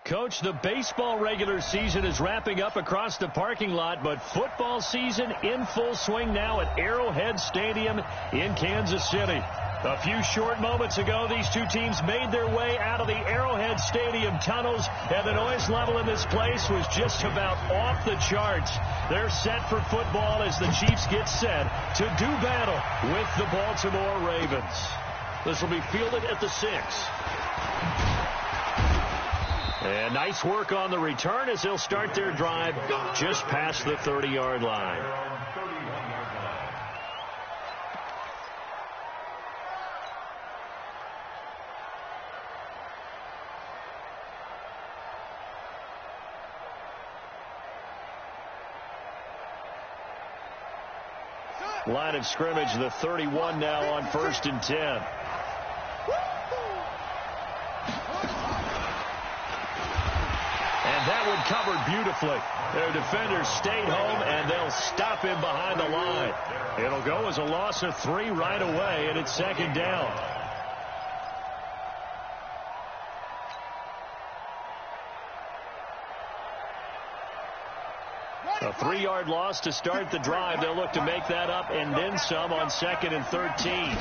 Coach, the baseball regular season is wrapping up across the parking lot, but football season in full swing now at Arrowhead Stadium in Kansas City. A few short moments ago, these two teams made their way out of the Arrowhead Stadium tunnels, and the noise level in this place was just about off the charts. They're set for football as the Chiefs get set to do battle with the Baltimore Ravens. This will be fielded at the 6. And nice work on the return as they'll start their drive just past the 30-yard line. Line of scrimmage, the 31 now on 1st and 10. That one covered beautifully. Their defenders stayed home, and they'll stop him behind the line. It'll go as a loss of 3 right away, and it's 2nd down. A 3-yard loss to start the drive. They'll look to make that up and then some on 2nd and 13. And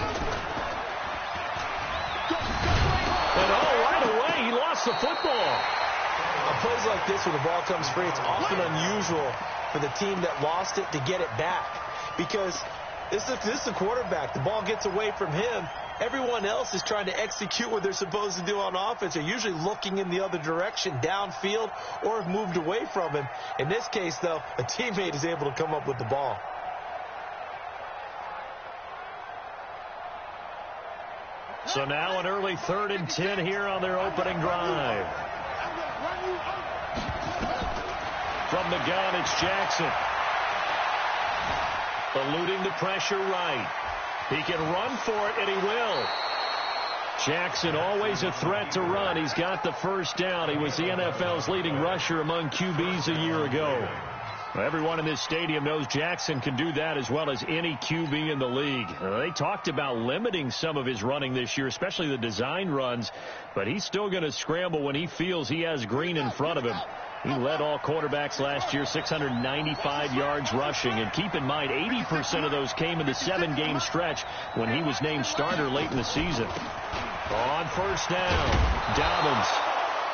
right away, he lost the football. On plays like this, when the ball comes free, it's often unusual for the team that lost it to get it back. Because this is the quarterback. The ball gets away from him. Everyone else is trying to execute what they're supposed to do on offense. They're usually looking in the other direction, downfield, or have moved away from him. In this case, though, a teammate is able to come up with the ball. So now an early 3rd and 10 here on their opening drive. From the gun, it's Jackson. Eluding the pressure right. He can run for it, and he will. Jackson always a threat to run. He's got the first down. He was the NFL's leading rusher among QBs a year ago. Everyone in this stadium knows Jackson can do that as well as any QB in the league. They talked about limiting some of his running this year, especially the design runs, but he's still going to scramble when he feels he has green in front of him. He led all quarterbacks last year, 695 yards rushing. And keep in mind, 80% of those came in the 7-game stretch when he was named starter late in the season. On 1st down, Dobbins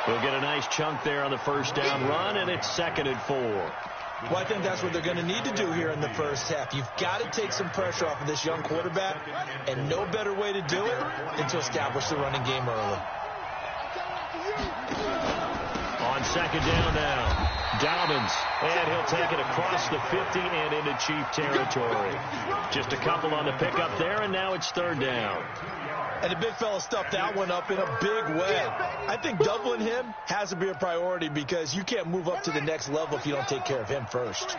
will get a nice chunk there on the 1st down run, and it's 2nd and 4. Well, I think that's what they're going to need to do here in the first half. You've got to take some pressure off of this young quarterback, and no better way to do it than to establish the running game early. On 2nd down now, Dobbins, and he'll take it across the 50 and into Chief territory. Just a couple on the pickup there, and now it's 3rd down. And the big fella stuffed that one up in a big way. I think doubling him has to be a priority because you can't move up to the next level if you don't take care of him first.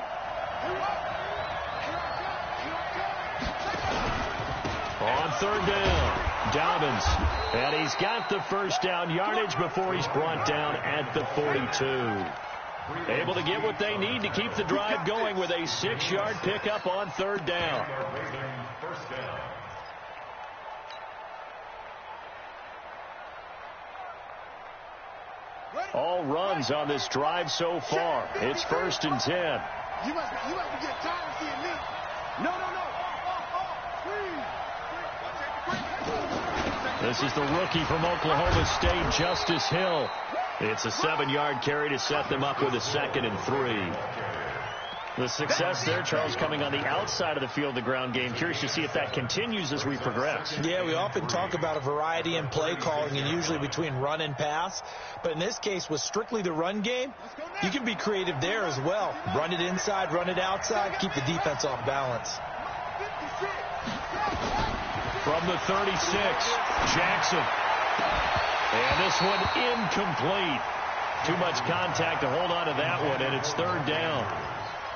On 3rd down, Dobbins, and he's got the first down yardage before he's brought down at the 42. Able to get what they need to keep the drive going with a 6-yard pickup on 3rd down. All runs on this drive so far. It's 1st and 10. You must be getting tired of seeing me. No. This is the rookie from Oklahoma State, Justice Hill. It's a 7-yard carry to set them up with a 2nd and 3. The success there, Charles, coming on the outside of the field, the ground game. Curious to see if that continues as we progress. Yeah, we often talk about a variety in play calling and usually between run and pass. But in this case, with strictly the run game, you can be creative there as well. Run it inside, run it outside, keep the defense off balance. From the 36, Jackson. And this one incomplete. Too much contact to hold on to that one, and it's 3rd down.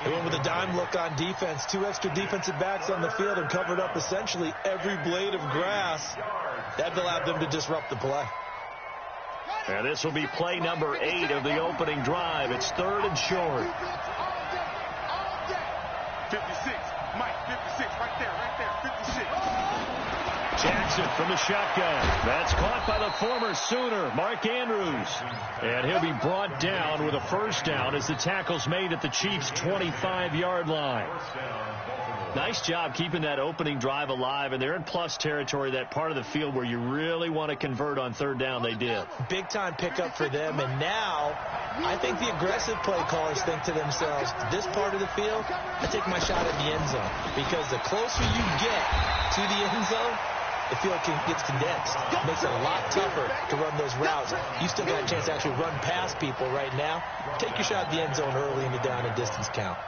They went with a dime look on defense. 2 extra defensive backs on the field and covered up essentially every blade of grass. That allowed them to disrupt the play. And this will be play number 8 of the opening drive. It's 3rd and short. 56, Mike, 56, right there, 56. Jackson from the shotgun. That's caught by the former Sooner, Mark Andrews. And he'll be brought down with a first down as the tackle's made at the Chiefs' 25-yard line. Nice job keeping that opening drive alive, and they're in plus territory, that part of the field where you really want to convert on third down. They did. Big-time pickup for them, and now I think the aggressive play callers think to themselves, this part of the field, I take my shot at the end zone, because the closer you get to the end zone, the field gets condensed. It makes it a lot tougher to run those routes. You still got a chance to actually run past people right now. Take your shot at the end zone early in the down and distance count.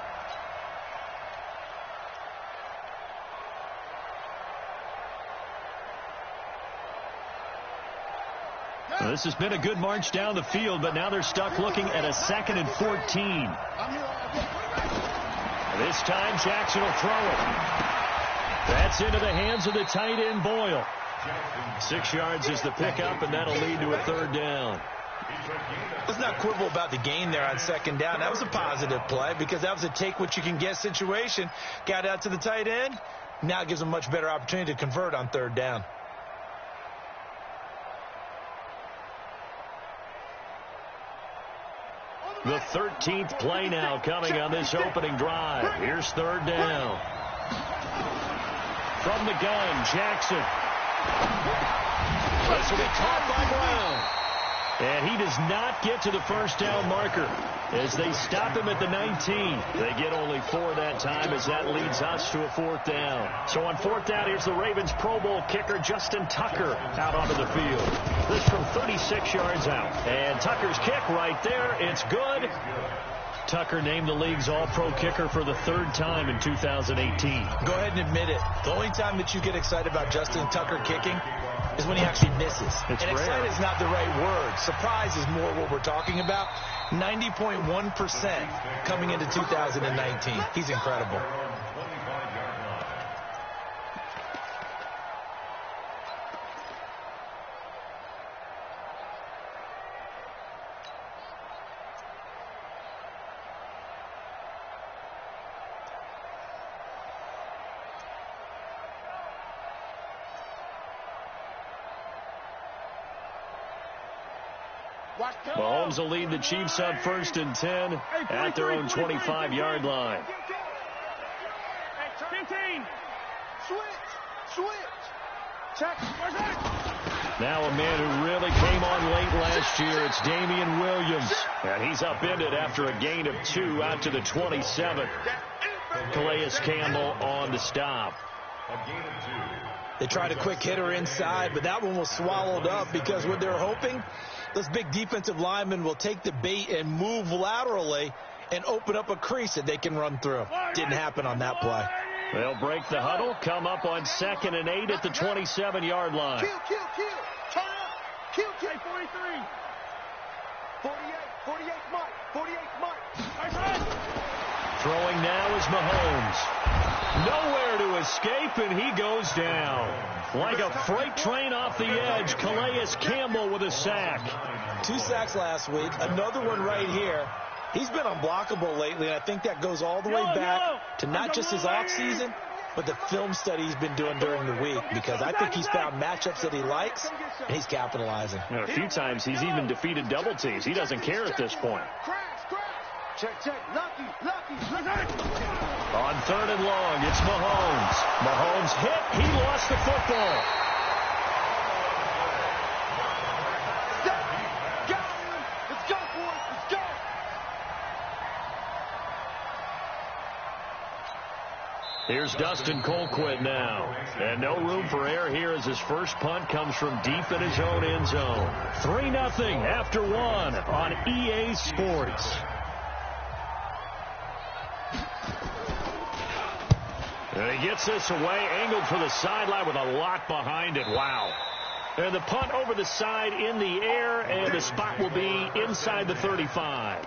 Well, this has been a good march down the field, but now they're stuck looking at a 2nd and 14. This time Jackson will throw it. That's into the hands of the tight end Boyle. 6 yards is the pickup, and that'll lead to a third down. Let's not quibble about the gain there on second down. That was a positive play because that was a take-what-you-can-get situation. Got out to the tight end. Now it gives them a much better opportunity to convert on third down. The 13th play now coming on this opening drive. Here's third down. From the gun, Jackson. This will be caught by Brown. And he does not get to the first down marker as they stop him at the 19. They get only 4 that time as that leads us to a fourth down. So on fourth down, here's the Ravens Pro Bowl kicker Justin Tucker out onto the field. This from 36 yards out. And Tucker's kick right there. It's good. Tucker named the league's all-pro kicker for the 3rd time in 2018. Go ahead and admit it. The only time that you get excited about Justin Tucker kicking is when he actually misses. It's and rare. excited is not the right word. Surprise is more what we're talking about. 90.1% coming into 2019. He's incredible. Mahomes will lead the Chiefs up 1st and 10 at their own 25-yard line. 15. Switch. Check. Now a man who really came on late last year, it's Damian Williams. And he's upended after a gain of 2 out to the 27. Calais Campbell on the stop. They tried a quick hitter inside, but that one was swallowed up because what they're hoping, those big defensive linemen will take the bait and move laterally and open up a crease that they can run through. Didn't happen on that play. They'll break the huddle, come up on 2nd and 8 at the 27-yard line. Turn up. 43. 48 Mike. Throwing now is Mahomes. Nowhere to escape, and he goes down. Like a freight train off the edge, Calais Campbell with a sack. 2 sacks last week, another one right here. He's been unblockable lately, and I think that goes all the way back to not just his offseason, but the film study he's been doing during the week, because I think he's found matchups that he likes, and he's capitalizing. A few times he's even defeated double teams. He doesn't care at this point. Check. Lucky. On 3rd and long, it's Mahomes. Mahomes hit. He lost the football. Let's go, boys. Let's go. Here's Dustin Colquitt now. And no room for error here as his first punt comes from deep in his own end zone. 3-0 after 1 on EA Sports. And he gets this away, angled for the sideline with a lot behind it. Wow. And the punt over the side in the air, and the spot will be inside the 35.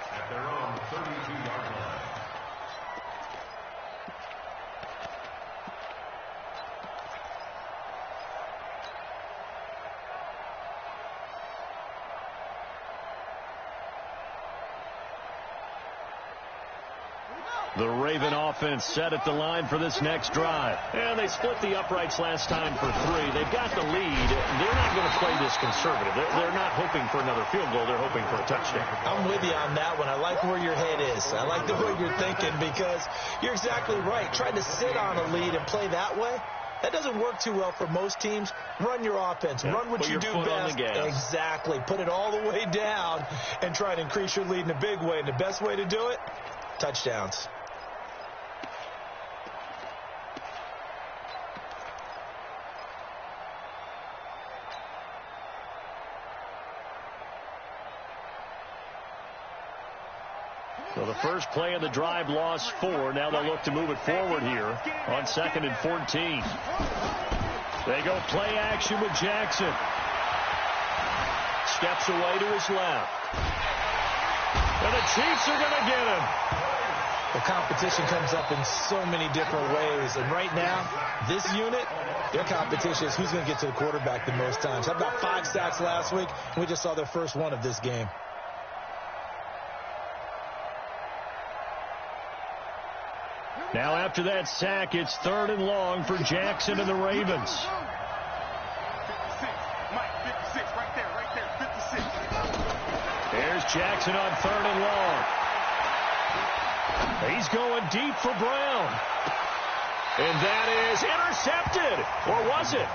The Raven offense set at the line for this next drive. And they split the uprights last time for 3. They've got the lead. They're not going to play this conservative. They're not hoping for another field goal. They're hoping for a touchdown. I'm with you on that one. I like where your head is. I like the way you're thinking because you're exactly right. Trying to sit on a lead and play that way, that doesn't work too well for most teams. Run your offense. Run what you do best. Exactly. Put it all the way down and try to increase your lead in a big way. And the best way to do it, touchdowns. So the first play of the drive lost 4. Now they'll look to move it forward here on 2nd and 14. They go play action with Jackson. Steps away to his left. And the Chiefs are going to get him. The competition comes up in so many different ways. And right now, this unit, their competition is who's going to get to the quarterback the most times. How about 5 sacks last week? We just saw their first one of this game. Now after that sack, it's 3rd and long for Jackson and the Ravens. 56. Mike, 56, right there, 56. There's Jackson on 3rd and long. He's going deep for Brown. And that is intercepted. Or was it?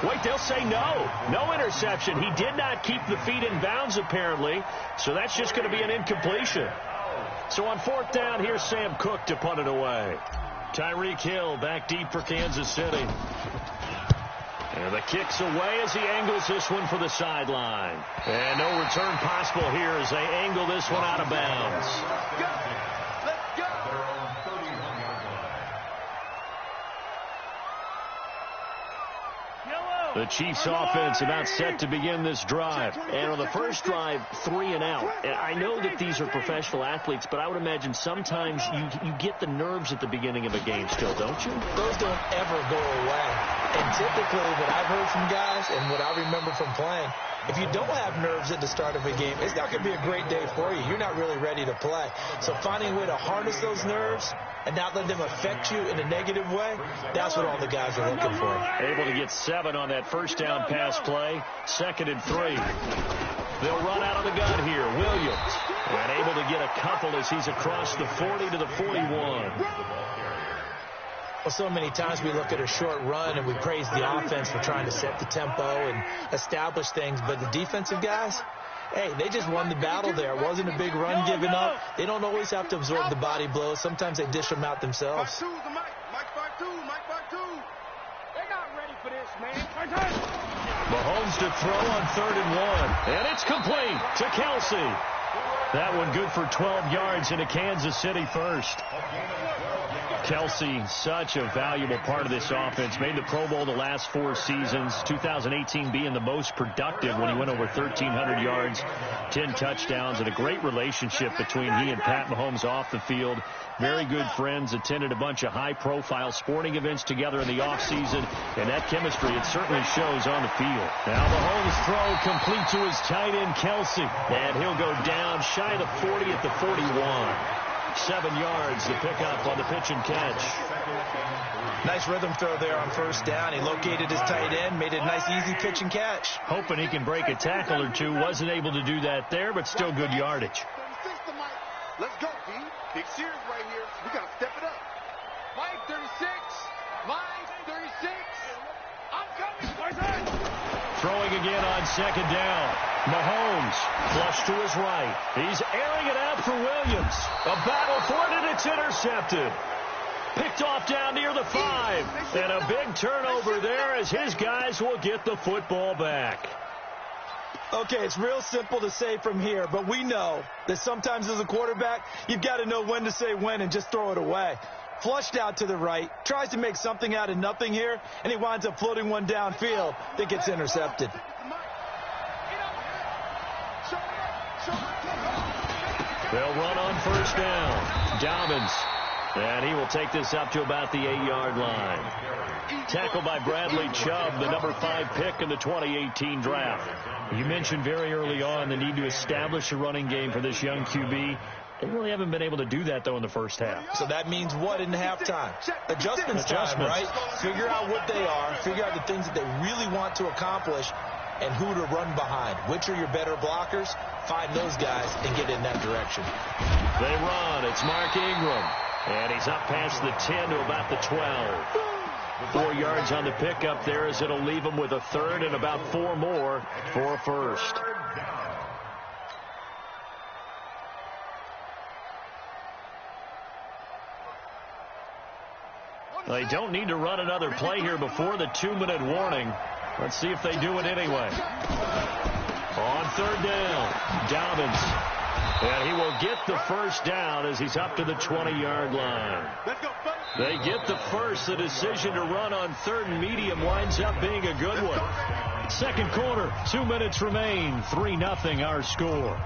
Wait, they'll say no. No interception. He did not keep the feet in bounds, apparently. So that's just going to be an incompletion. So on 4th down, here's Sam Cook to punt it away. Tyreek Hill back deep for Kansas City. And the kick's away as he angles this one for the sideline. And no return possible here as they angle this one out of bounds. The Chiefs offense about set to begin this drive. And on the first drive, 3 and out. And I know that these are professional athletes, but I would imagine sometimes you get the nerves at the beginning of a game still, don't you? Those don't ever go away. And typically what I've heard from guys and what I remember from playing, if you don't have nerves at the start of a game, it's not going to be a great day for you. You're not really ready to play. So finding a way to harness those nerves and not let them affect you in a negative way, that's what all the guys are looking for. Able to get 7 on that first down pass play. 2nd and 3. They'll run out of the gun here. Williams. And able to get a couple as he's across the 40 to the 41. Well, so many times we look at a short run and we praise the offense for trying to set the tempo and establish things. But the defensive guys, hey, they just won the battle there. It wasn't a big run given up. They don't always have to absorb the body blows. Sometimes they dish them out themselves. Mahomes to throw on 3rd and 1. And it's complete to Kelsey. That one good for 12 yards into Kansas City first. Kelsey, such a valuable part of this offense. Made the Pro Bowl the last 4 seasons. 2018 being the most productive when he went over 1,300 yards, 10 touchdowns, and a great relationship between he and Pat Mahomes off the field. Very good friends, attended a bunch of high-profile sporting events together in the offseason, and that chemistry, it certainly shows on the field. Now Mahomes' throw complete to his tight end, Kelsey, and he'll go down shy of the 40 at the 41. 7 yards to pick up on the pitch and catch. Nice rhythm throw there on 1st down. He located his tight end, made it a nice, easy pitch and catch. Hoping he can break a tackle or two. Wasn't able to do that there, but still good yardage. Let's go, B. Big series right here. We got to step it up. Mike 36. Mike 36. I'm coming. Throwing again on 2nd down. Mahomes flush to his right. He's airing it out for Williams. A battle for it, and it's intercepted. Picked off down near the 5. And a big turnover there as his guys will get the football back. Okay, it's real simple to say from here, but we know that sometimes as a quarterback, you've got to know when to say when and just throw it away. Flushed out to the right, tries to make something out of nothing here, and he winds up floating one downfield that gets intercepted. They'll run on 1st down. Dobbins. And he will take this up to about the 8-yard line. Tackled by Bradley Chubb, the number 5 pick in the 2018 draft. You mentioned very early on the need to establish a running game for this young QB. They really haven't been able to do that, though, in the first half. So that means what in halftime? Adjustments time, right? Figure out what they are. Figure out the things that they really want to accomplish and who to run behind. Which are your better blockers? Find those guys and get in that direction. They run. It's Mark Ingram. And he's up past the 10 to about the 12. 4 yards on the pickup there as it'll leave him with a third and about 4 more for a first. They don't need to run another play here before the 2-minute warning. Let's see if they do it anyway. On third down, Dobbins. And he will get the first down as he's up to the 20-yard line. They get the first. The decision to run on third and medium winds up being a good one. Second quarter, 2 minutes remain. 3-0 our score.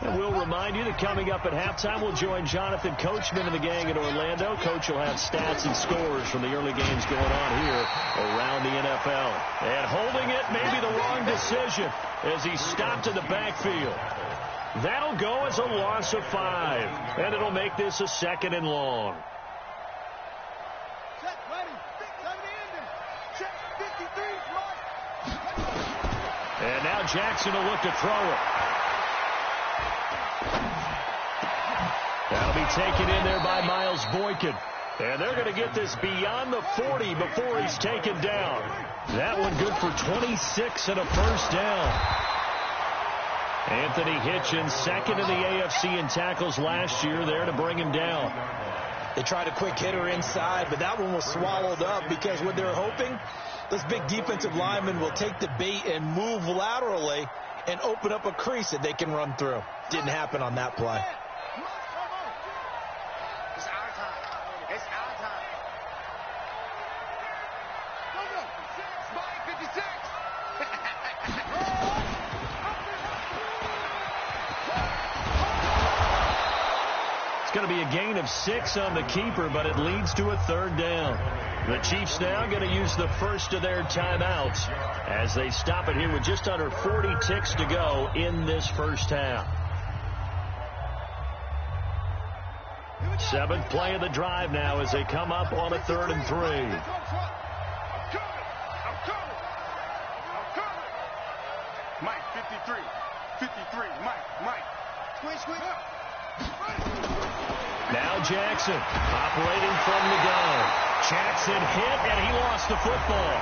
And we'll remind you that coming up at halftime, we'll join Jonathan Coachman and the gang in Orlando. Coach will have stats and scores from the early games going on here around the NFL. And holding it may be the wrong decision as he's stopped in the backfield. That'll go as a loss of 5, and it'll make this a 2nd and long. And now Jackson will look to throw it. That'll be taken in there by Miles Boykin. And they're going to get this beyond the 40 before he's taken down. That one good for 26 and a first down. Anthony Hitchens, second in the AFC in tackles last year, there to bring him down. They tried a quick hitter inside, but that one was swallowed up because what they're hoping, this big defensive lineman will take the bait and move laterally and open up a crease that they can run through. Didn't happen on that play. It's going to be a gain of 6 on the keeper, but it leads to a third down. The Chiefs now going to use the first of their timeouts as they stop it here with just under 40 ticks to go in this first half. 7th play of the drive now as they come up on a 3rd and 3. Mike, 53, Mike. Squeeze. Now Jackson operating from the gun. Jackson hit, and he lost the football.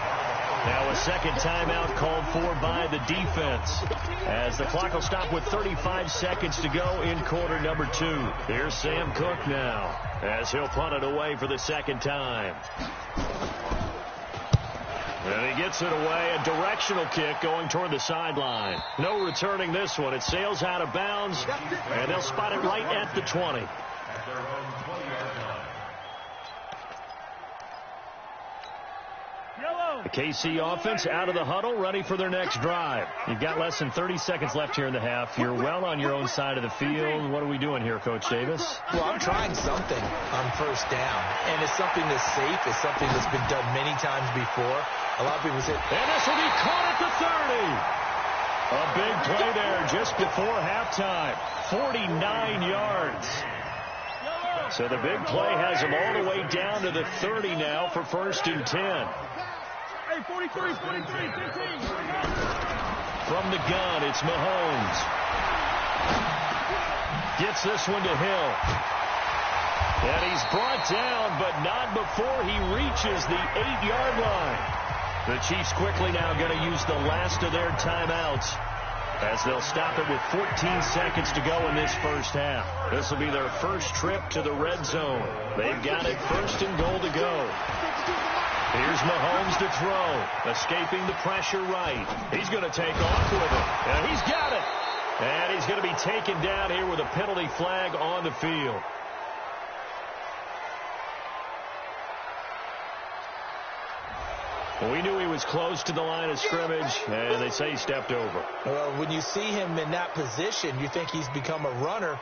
Now a second timeout called for by the defense as the clock will stop with 35 seconds to go in quarter number 2. Here's Sam Cook now as he'll punt it away for the second time. And he gets it away, a directional kick going toward the sideline. No returning this one. It sails out of bounds, and they'll spot it right at the 20. The KC offense out of the huddle, ready for their next drive. You've got less than 30 seconds left here in the half. You're well on your own side of the field. What are we doing here, Coach Davis? Well, I'm trying something on first down, and it's something that's safe. It's something that's been done many times before. A lot of people say, and this will be caught at the 30. A big play there just before halftime. 49 yards. So the big play has them all the way down to the 30 now for 1st and 10. Hey, 43, 15. From the gun, it's Mahomes. Gets this one to Hill. And he's brought down, but not before he reaches the 8-yard line. The Chiefs quickly now going to use the last of their timeouts as they'll stop it with 14 seconds to go in this first half. This will be their first trip to the red zone. They've got it 1st and goal to go. Here's Mahomes to throw, escaping the pressure right. He's going to take off with it, and he's got it. And he's going to be taken down here with a penalty flag on the field. We knew he was close to the line of scrimmage, and they say he stepped over. Well, when you see him in that position, you think he's become a runner.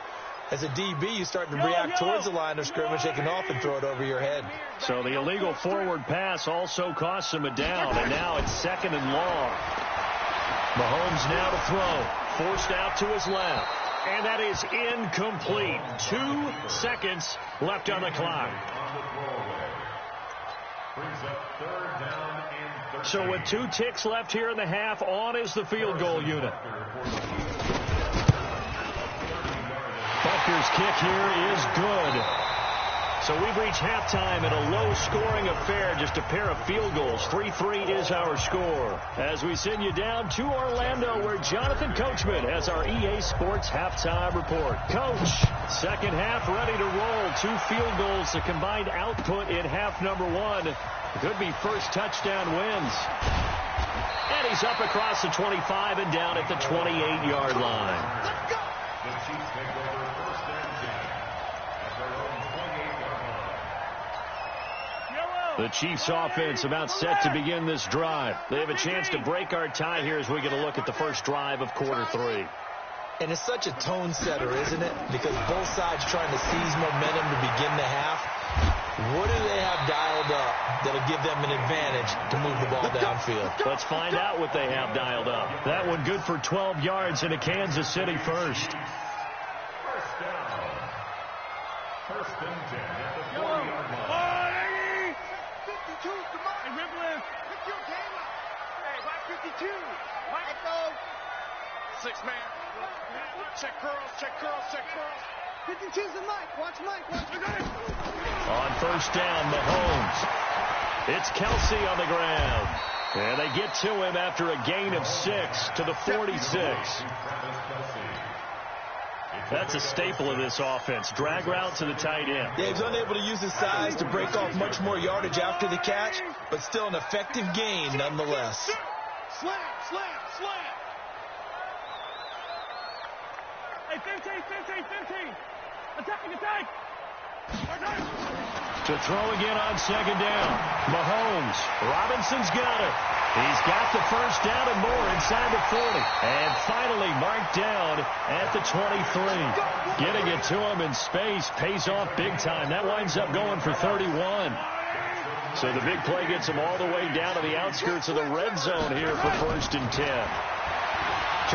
As a DB, you start to react towards the line of scrimmage. They can often throw it over your head. So the illegal forward pass also costs him a down, and now it's 2nd and long. Mahomes now to throw. Forced out to his left. And that is incomplete. 2 seconds left on the clock. So with 2 ticks left here in the half, on is the field goal unit. Butker's kick here is good. So we've reached halftime in a low-scoring affair, just a pair of field goals. 3-3 is our score. As we send you down to Orlando, where Jonathan Coachman has our EA Sports halftime report. Coach, second half ready to roll. 2 field goals, the combined output in half number 1. Could be first touchdown wins. And he's up across the 25 and down at the 28-yard line. Let's go! The Chiefs take over first and 10 at their own 28-yard line. The Chiefs offense about set to begin this drive. They have a chance to break our tie here as we get a look at the first drive of quarter 3. And it's such a tone setter, isn't it? Because both sides trying to seize momentum to begin the half. What do they have dialed up that'll give them an advantage to move the ball downfield? Let's find out what they have dialed up. That one good for 12 yards into Kansas City first. First down. First and 10 at the 40-yard line. 52, come on. Hey, Ripley. Pick your game up. Hey, by 52. Let's go. 6-man. Check curls, check curls, check curls. 52's the Mike. Watch Mike. Watch Mike. On first down, Mahomes. It's Kelsey on the ground. And they get to him after a gain of 6 to the 46. That's a staple of this offense. Drag route to the tight end. Yeah, he's unable to use his size to break off much more yardage after the catch, but still an effective gain nonetheless. Slam, slam, slam. Hey, 15. Attack. To throw again on second down. Mahomes. Robinson's got it. He's got the first down and more inside the 40. And finally marked down at the 23. Getting it to him in space pays off big time. That winds up going for 31. So the big play gets him all the way down to the outskirts of the red zone here for first and 10.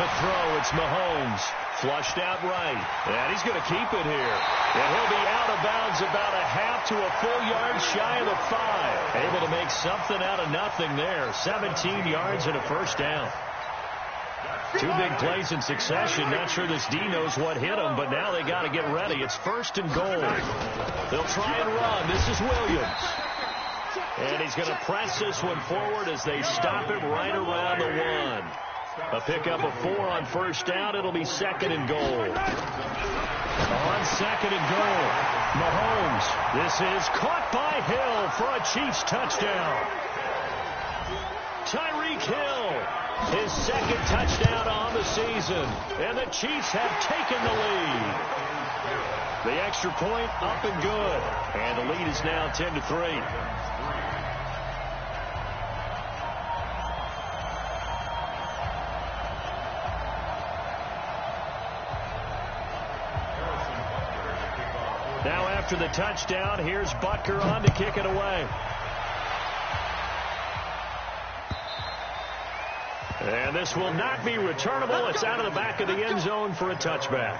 To throw, it's Mahomes. Flushed out right. And he's going to keep it here. And he'll be out of bounds about a half to a full yard shy of the 5. Able to make something out of nothing there. 17 yards and a first down. 2 big plays in succession. Not sure this D knows what hit him, but now they got to get ready. It's first and goal. They'll try and run. This is Williams. And he's going to press this one forward as they stop him right around the 1. A pickup of 4 on first down. It'll be second and goal. On second and goal, Mahomes. This is caught by Hill for a Chiefs touchdown. Tyreek Hill, his second touchdown on the season. And the Chiefs have taken the lead. The extra point up and good. And the lead is now 10-3. Now after the touchdown, here's Butker on to kick it away. And this will not be returnable. It's out of the back of the end zone for a touchback.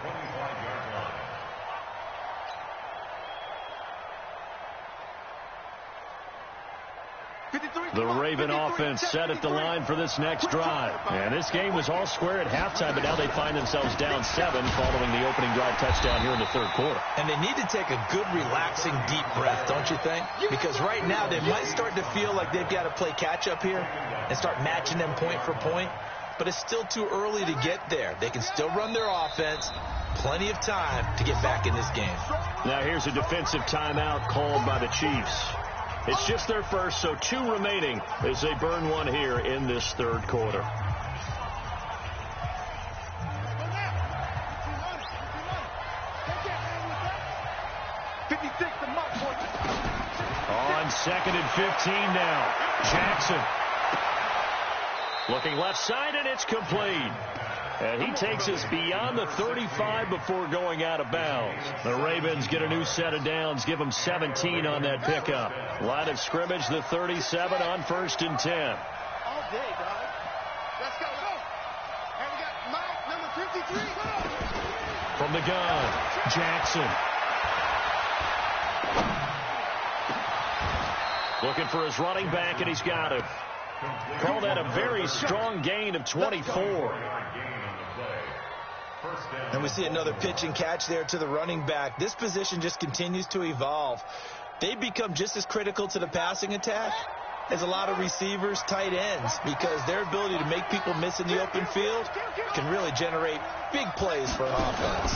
The Raven offense set at the line for this next drive. And this game was all square at halftime, but now they find themselves down 7 following the opening drive touchdown here in the third quarter. And they need to take a good, relaxing, deep breath, don't you think? Because right now they might start to feel like they've got to play catch-up here and start matching them point for point. But it's still too early to get there. They can still run their offense. Plenty of time to get back in this game. Now here's a defensive timeout called by the Chiefs. It's just their first, so 2 remaining as they burn one here in this third quarter. On second and 15 now. Jackson. Looking left side, and it's complete. And he takes us beyond the 35 before going out of bounds. The Ravens get a new set of downs, give them 17 on that pickup. Line of scrimmage, the 37 on first and 10. All day, dog. Let's go. And we got Mike, number From the gun, Jackson. Looking for his running back, and he's got it. Call that a very strong gain of 24. And we see another pitch and catch there to the running back. This position just continues to evolve. They become just as critical to the passing attack as a lot of receivers, tight ends, because their ability to make people miss in the open field can really generate big plays for an offense.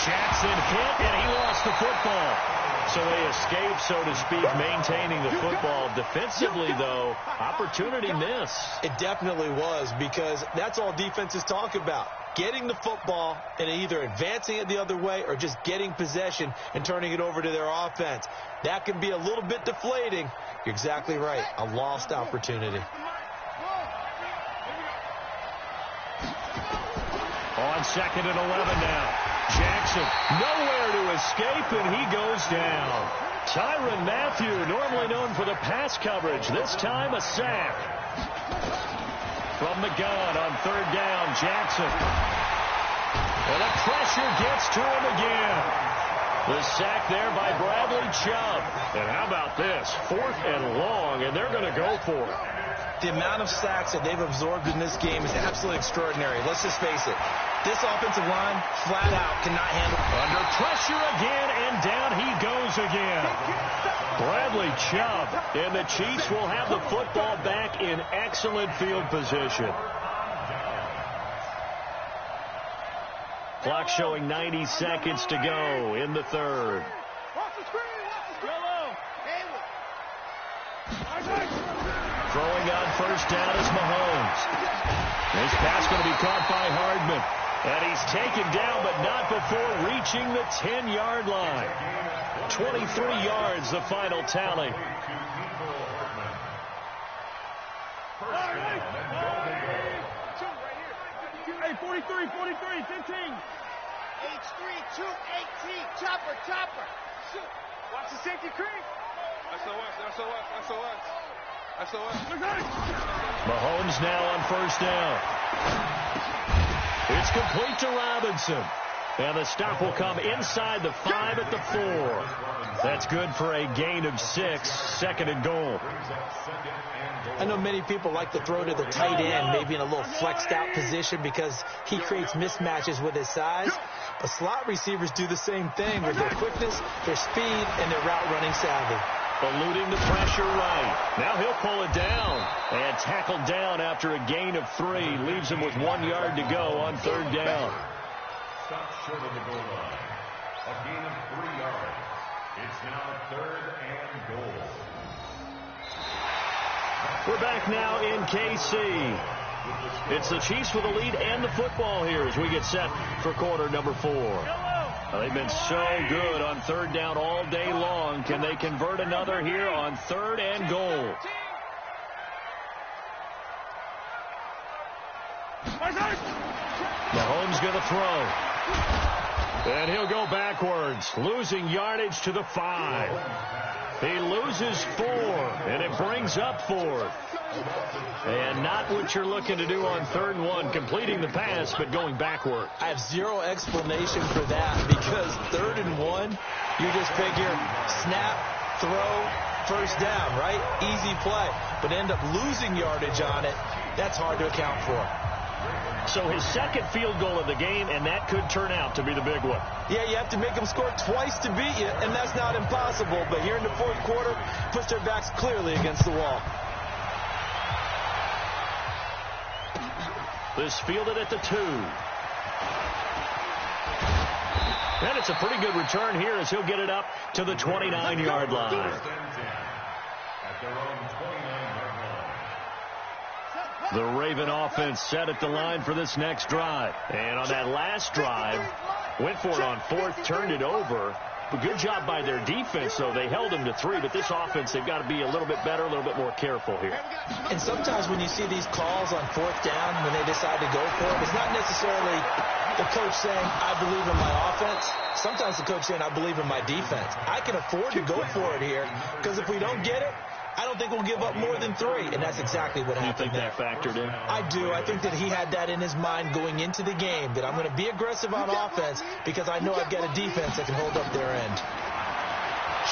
Jackson hit, and he lost the football. So they escape, so to speak, maintaining the football. Defensively, though, opportunity miss. It definitely was, because that's all defenses talk about. Getting the football and either advancing it the other way or just getting possession and turning it over to their offense. That can be a little bit deflating. You're exactly right. A lost opportunity. On 2nd and 11 now. Jackson nowhere to escape, and he goes down. Tyrann Mathieu, normally known for the pass coverage, this time a sack. From the gun on 3rd down, Jackson. And the pressure gets to him again. The sack there by Bradley Chubb. And how about this? 4th and long, and they're going to go for it. The amount of sacks that they've absorbed in this game is absolutely extraordinary. Let's just face it. This offensive line, flat out, cannot handle. Under pressure again, and down he goes again. Bradley Chubb, and the Chiefs will have the football back in excellent field position. Clock showing 90 seconds to go in the 3rd. Throwing on 1st down is Mahomes. This pass going to be caught by Hardman. And he's taken down, but not before reaching the 10-yard line. 23 yards, the final tally. Hey, 43, 15. H3, 218. Chopper. Shoot. Watch the safety creep. SOS. Mahomes now on 1st down. It's complete to Robinson. And the stop will come inside the 5 at the 4. That's good for a gain of 6. 2nd and goal. I know many people like to throw to the tight end, maybe in a little flexed out position because he creates mismatches with his size. But slot receivers do the same thing with their quickness, their speed, and their route running savvy. Eluding the pressure right. Now he'll pull it down. And tackled down after a gain of 3. Leaves him with 1 yard to go on 3rd down. Stop short of the goal line. A gain of 3 yards. It's now 3rd and goal. We're back now in KC. It's the Chiefs with the lead and the football here as we get set for quarter number 4. They've been so good on 3rd down all day long. Can they convert another here on 3rd and goal? Mahomes going to throw. And he'll go backwards, losing yardage to the 5. He loses 4, and it brings up 4th. And not what you're looking to do on 3rd and 1, completing the pass, but going backward. I have zero explanation for that because 3rd and 1, you just figure snap, throw, 1st down, right? Easy play. But end up losing yardage on it. That's hard to account for. So his 2nd field goal of the game, and that could turn out to be the big one. Yeah, you have to make them score twice to beat you, and that's not impossible. But here in the 4th quarter, push their backs clearly against the wall. This fielded at the 2. And it's a pretty good return here as he'll get it up to the 29-yard line. At their own 29-yard line. The Raven offense set at the line for this next drive. And on that last drive, went for it on 4th, turned it over. But good job by their defense, though. They held them to 3, but this offense, they've got to be a little bit better, a little bit more careful here. And sometimes when you see these calls on 4th down, when they decide to go for it, it's not necessarily the coach saying, I believe in my offense. Sometimes the coach saying, I believe in my defense. I can afford to go for it here because if we don't get it, I don't think we'll give up more than 3, and that's exactly what happened there. You think that factored in? I do. I think that he had that in his mind going into the game, that I'm going to be aggressive on offense because I know I've got a defense that can hold up their end.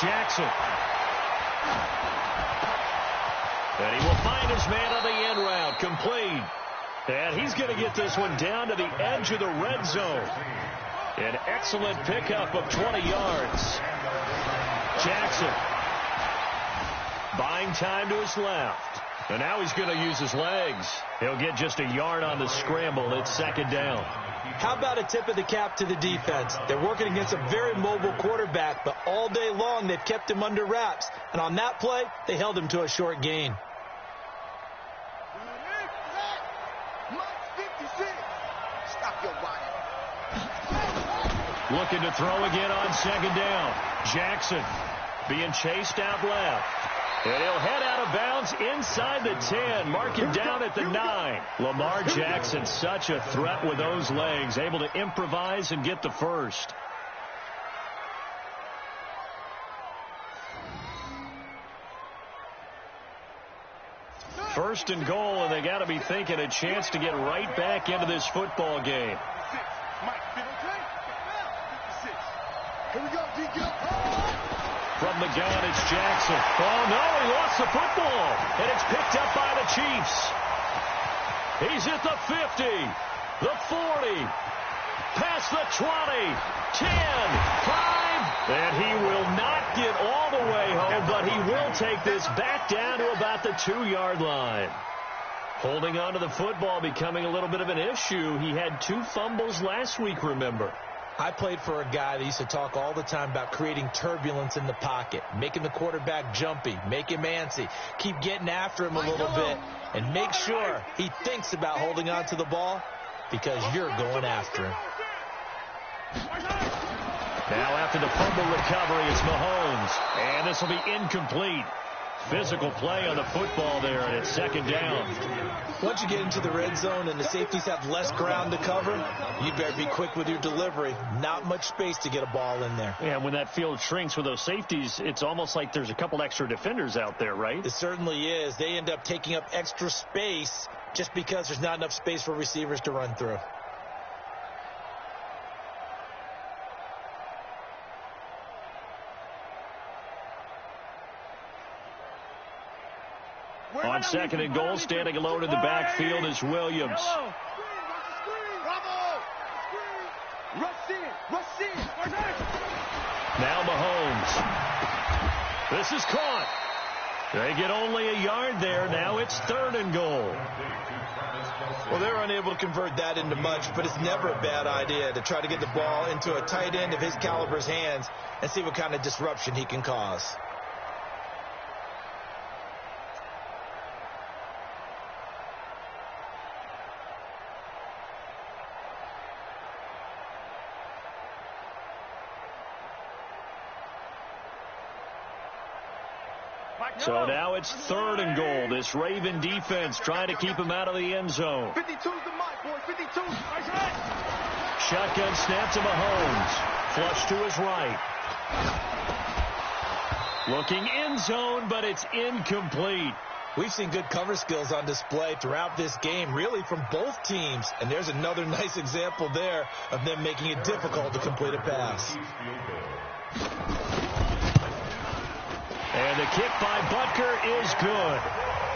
Jackson. And he will find his man on the end route. Complete. And he's going to get this one down to the edge of the red zone. An excellent pickup of 20 yards. Jackson buying time to his left. And now he's going to use his legs. He'll get just a yard on the scramble. It's second down. How about a tip of the cap to the defense? They're working against a very mobile quarterback, but all day long they've kept him under wraps. And on that play, they held him to a short gain. Looking to throw again on second down. Jackson being chased out left. And he'll head out of bounds inside the 10, marking down at the 9. Lamar Jackson, such a threat with those legs, able to improvise and get the first. First and goal, and they got to be thinking a chance to get right back into this football game. Here we go, DK. From the gun, it's Jackson. Oh, no, he lost the football. And it's picked up by the Chiefs. He's at the 50, the 40, past the 20, 10, 5. And he will not get all the way home, but he will take this back down to about the 2-yard line. Holding on to the football becoming a little bit of an issue. He had 2 fumbles last week, remember. I played for a guy that used to talk all the time about creating turbulence in the pocket, making the quarterback jumpy, make him antsy, keep getting after him a little bit, and make sure he thinks about holding on to the ball because you're going after him. Now after the fumble recovery, it's Mahomes, and this will be incomplete. Physical play on the football there, and it's second down. Once you get into the red zone and the safeties have less ground to cover, you better be quick with your delivery. Not much space to get a ball in there. Yeah, when that field shrinks with those safeties, it's almost like there's a couple extra defenders out there, right? It certainly is. They end up taking up extra space just because there's not enough space for receivers to run through. On second and goal, standing alone in the backfield is Williams. Now Mahomes. This is caught. They get only a yard there. Now it's third and goal. Well, they're unable to convert that into much, but it's never a bad idea to try to get the ball into a tight end of his caliber's hands and see what kind of disruption he can cause. So now it's third and goal. This Raven defense trying to keep him out of the end zone. 52's the mic, boy. 52. Shotgun snap to Mahomes. Flush to his right. Looking end zone, but it's incomplete. We've seen good cover skills on display throughout this game, really from both teams. And there's another nice example there of them making it difficult to complete a pass. And the kick by Butker is good.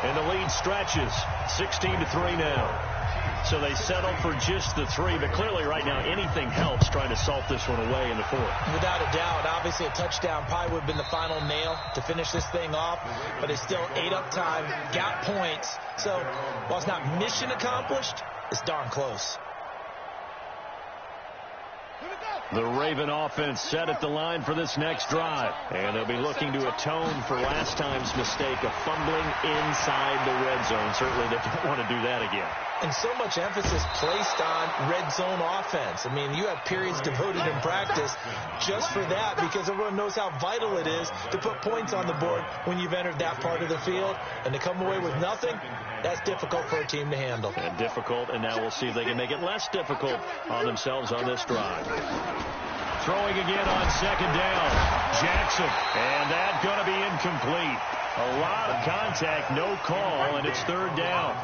And the lead stretches 16-3 now. So they settle for just the 3. But clearly right now anything helps trying to salt this one away in the 4th. Without a doubt. Obviously a touchdown probably would have been the final nail to finish this thing off. But it's still ate up time, got points. So while it's not mission accomplished, it's darn close. The Raven offense set at the line for this next drive. And they'll be looking to atone for last time's mistake of fumbling inside the red zone. Certainly they don't want to do that again. And so much emphasis placed on red zone offense. I mean, you have periods devoted in practice just for that because everyone knows how vital it is to put points on the board when you've entered that part of the field. And to come away with nothing, that's difficult for a team to handle. And difficult, and now we'll see if they can make it less difficult on themselves on this drive. Throwing again on second down. Jackson, and that's going to be incomplete. A lot of contact, no call, and it's third down.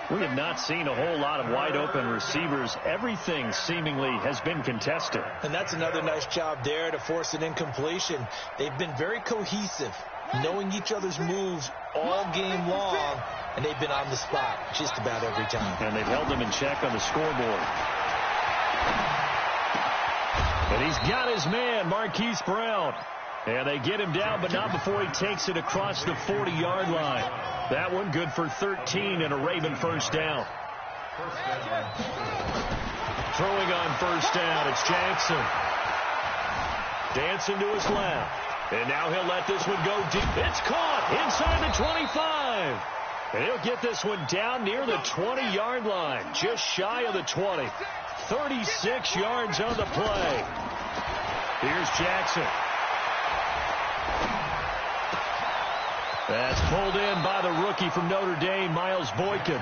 We have not seen a whole lot of wide-open receivers. Everything seemingly has been contested. And that's another nice job there to force an incompletion. They've been very cohesive, knowing each other's moves all game long, and they've been on the spot just about every time. And they've held them in check on the scoreboard. And he's got his man, Marquise Brown. And they get him down, but not before he takes it across the 40-yard line. That one good for 13 and a Raven first down. Throwing on first down, it's Jackson. Dancing to his left. And now he'll let this one go deep. It's caught inside the 25. And he'll get this one down near the 20-yard line, just shy of the 20. 36 yards on the play. Here's Jackson. That's pulled in by the rookie from Notre Dame, Miles Boykin.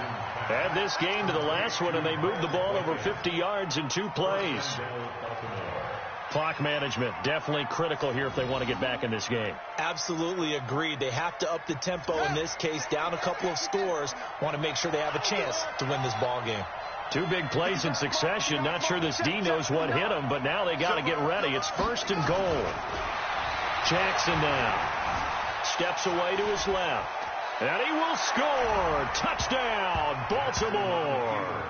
Add this game to the last one, and they moved the ball over 50 yards in 2 plays. Clock management definitely critical here if they want to get back in this game. Absolutely agreed. They have to up the tempo in this case, down a couple of scores. Want to make sure they have a chance to win this ball game. 2 big plays in succession. Not sure this D knows what hit him, but now they got to get ready. It's first and goal. Jackson now. Steps away to his left. And he will score. Touchdown, Baltimore.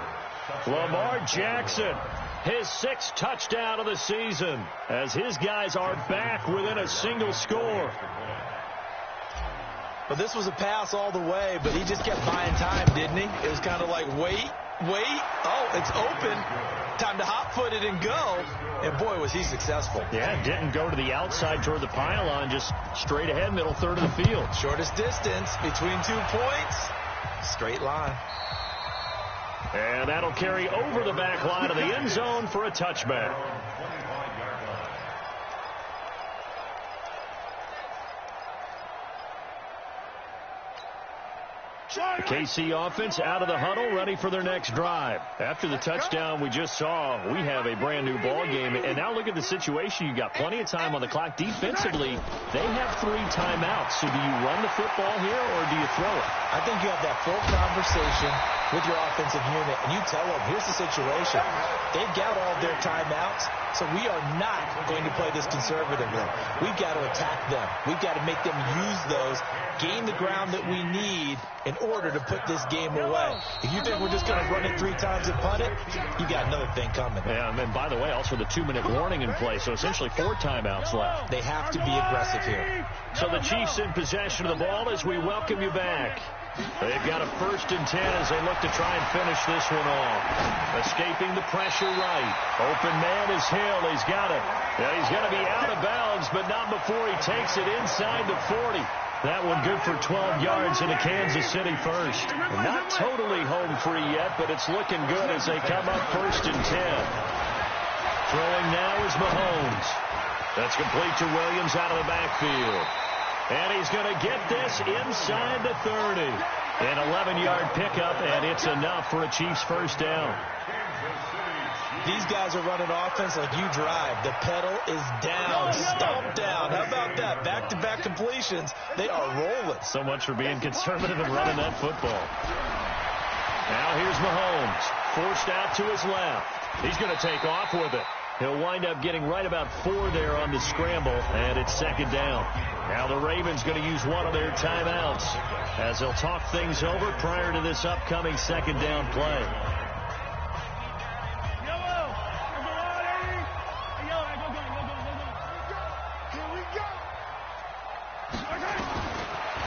Lamar Jackson, his 6th touchdown of the season, as his guys are back within a single score. But this was a pass all the way, but he just kept buying time, didn't he? It was kind of like, wait. Oh, it's open. Time to hot-foot it and go. And, boy, was he successful. Yeah, didn't go to the outside toward the pylon, just straight ahead, middle third of the field. Shortest distance between 2 points. Straight line. And that'll carry over the back line of the end zone for a touchback. The KC offense out of the huddle, ready for their next drive. After the touchdown we just saw, we have a brand-new ball game. And now look at the situation. You've got plenty of time on the clock. Defensively, they have 3 timeouts. So do you run the football here or do you throw it? I think you have that full conversation with your offensive unit, and you tell them, here's the situation. They've got all their timeouts, so we are not going to play this conservatively. We've got to attack them. We've got to make them use those, gain the ground that we need in order to put this game away. If you think we're just going to run it 3 times and punt it, you got another thing coming. Yeah, and by the way, also the 2-minute warning in play, so essentially 4 timeouts left. They have to be aggressive here. So the Chiefs in possession of the ball as we welcome you back. They've got a 1st and 10 as they look to try and finish this one off. Escaping the pressure right. Open man is Hill. He's got it. Yeah, he's going to be out of bounds, but not before he takes it inside the 40. That one good for 12 yards in a Kansas City first. Not totally home free yet, but it's looking good as they come up 1st and 10. Throwing now is Mahomes. That's complete to Williams out of the backfield. And he's going to get this inside the 30. An 11-yard pickup, and it's enough for a Chiefs first down. These guys are running offense like you drive. The pedal is down, stomp down. How about that? Back-to-back completions. They are rolling. So much for being conservative and running that football. Now here's Mahomes. Forced out to his left. He's going to take off with it. He'll wind up getting right about 4 there on the scramble, and it's 2nd down. Now the Ravens going to use one of their timeouts as they'll talk things over prior to this upcoming 2nd down play.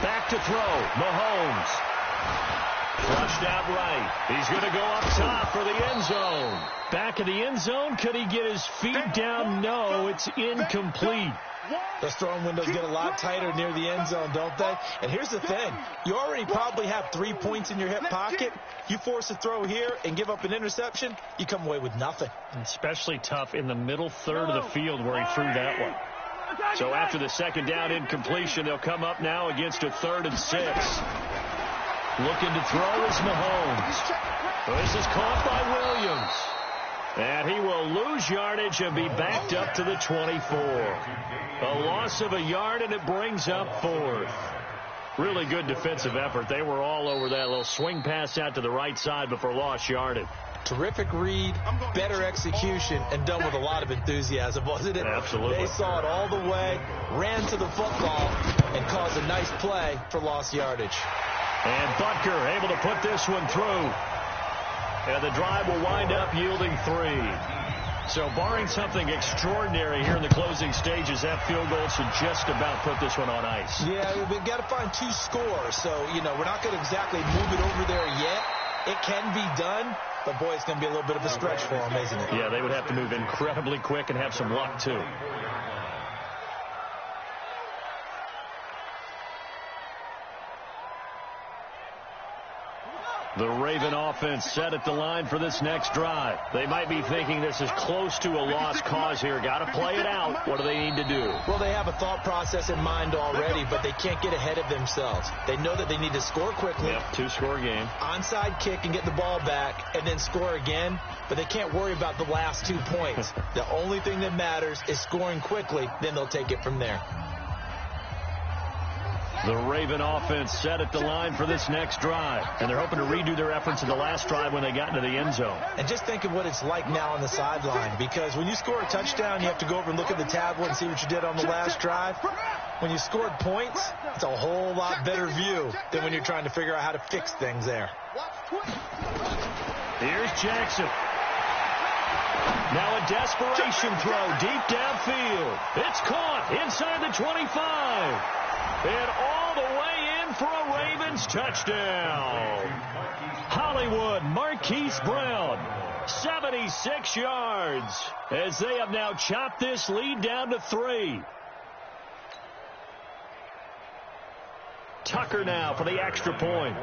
Back to throw. Mahomes. Flushed out right. He's going to go up top for the end zone. Back of the end zone. Could he get his feet down? No, it's incomplete. Those throwing windows get a lot tighter near the end zone, don't they? And here's the thing. You already probably have 3 points in your hip pocket. You force a throw here and give up an interception, you come away with nothing. Especially tough in the middle third of the field where he threw that one. So after the 2nd down incompletion, they'll come up now against a 3rd and 6. Looking to throw is Mahomes. This is caught by Williams. And he will lose yardage and be backed up to the 24. A loss of a yard, and it brings up 4th. Really good defensive effort. They were all over that little swing pass out to the right side before lost yardage. Terrific read, better execution, and done with a lot of enthusiasm, wasn't it? Absolutely. They saw it all the way, ran to the football, and caused a nice play for lost yardage. And Butker able to put this one through. And the drive will wind up yielding 3. So barring something extraordinary here in the closing stages, that field goal should just about put this one on ice. Yeah, we've got to find 2 scores. So, we're not going to exactly move it over there yet. It can be done, but, boy, it's going to be a little bit of a stretch for them, isn't it? Yeah, they would have to move incredibly quick and have some luck, too. The Raven offense set at the line for this next drive. They might be thinking this is close to a lost cause here. Got to play it out. What do they need to do? Well, they have a thought process in mind already, but they can't get ahead of themselves. They know that they need to score quickly. Yep, 2-score game. Onside kick and get the ball back and then score again, but they can't worry about the last 2 points. The only thing that matters is scoring quickly, then they'll take it from there. The Raven offense set at the line for this next drive. And they're hoping to redo their efforts in the last drive when they got into the end zone. And just think of what it's like now on the sideline, because when you score a touchdown, you have to go over and look at the tablet and see what you did on the last drive. When you scored points, it's a whole lot better view than when you're trying to figure out how to fix things there. Here's Jackson. Now a desperation throw deep downfield. It's caught inside the 25. And all the way in for a Ravens touchdown. Hollywood Marquise Brown, 76 yards, as they have now chopped this lead down to 3. Tucker now for the extra point.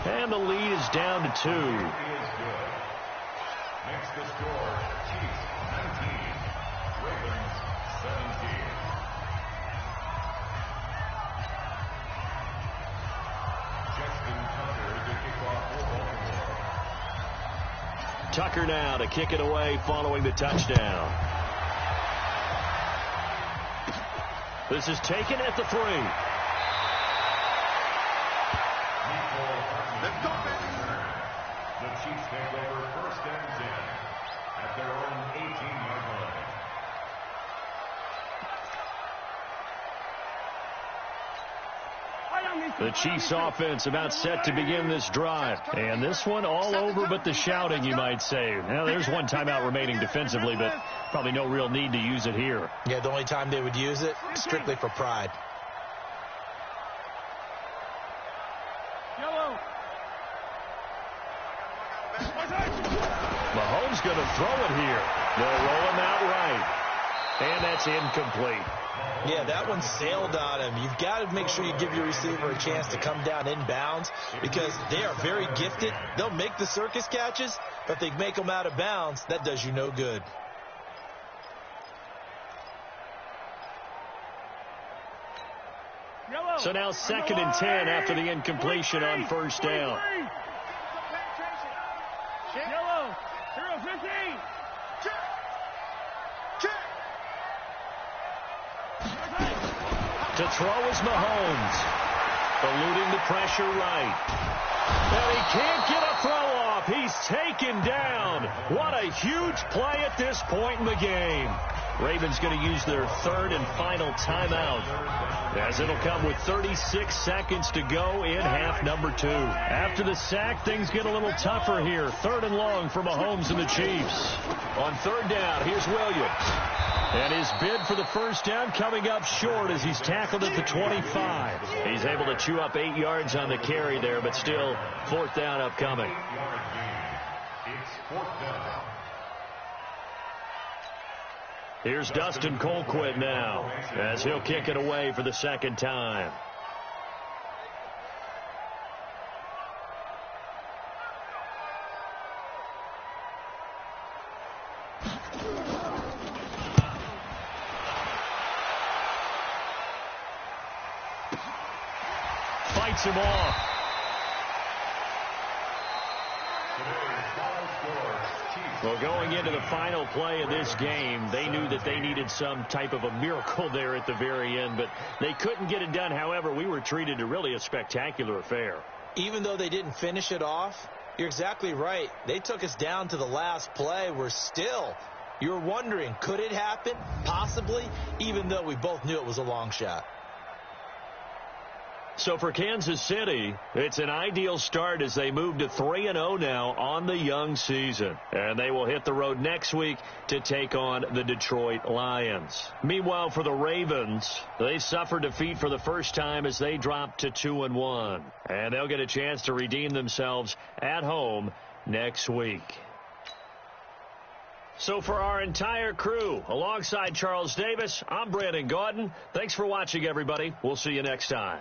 And the lead is down to 2. Makes the score Chiefs 19, Ravens 17. Justin Tucker to kick off for Baltimore. Tucker now to kick it away following the touchdown. This is taken at the 3. The Chiefs take over 1st and 10 at their own 18-yard line. The Chiefs offense about set to begin this drive. And this one all over but the shouting, you might say. Now, there's one timeout remaining defensively, but probably no real need to use it here. Yeah, the only time they would use it, strictly for pride. Mahomes going to throw it here. They'll roll him out right. And that's incomplete. Yeah, that one sailed on him. You've got to make sure you give your receiver a chance to come down inbounds because they are very gifted. They'll make the circus catches, but if they make them out of bounds, that does you no good. So now 2nd and 10 after the incompletion on 1st down. Yellow, 0-15. To throw is Mahomes. Eluding the pressure right. And he can't get a throw off. He's taken down. What a huge play at this point in the game. Ravens going to use their 3rd and final timeout, as it'll come with 36 seconds to go in half number 2. After the sack, things get a little tougher here. 3rd and long for Mahomes and the Chiefs. On 3rd down, here's Williams. And his bid for the 1st down coming up short as he's tackled at the 25. He's able to chew up 8 yards on the carry there, but still 4th down upcoming. It's 4th down. Here's Dustin Colquitt now as he'll kick it away for the 2nd time. Fights him off. Today's final score, Chiefs Well, going into the final play of this game, they knew that they needed some type of a miracle there at the very end, but they couldn't get it done. However, we were treated to really a spectacular affair. Even though they didn't finish it off, you're exactly right. They took us down to the last play. You're wondering, could it happen? Possibly, even though we both knew it was a long shot. So for Kansas City, it's an ideal start as they move to 3-0 now on the young season. And they will hit the road next week to take on the Detroit Lions. Meanwhile, for the Ravens, they suffered defeat for the first time as they dropped to 2-1. And they'll get a chance to redeem themselves at home next week. So for our entire crew, alongside Charles Davis, I'm Brandon Gaudin. Thanks for watching, everybody. We'll see you next time.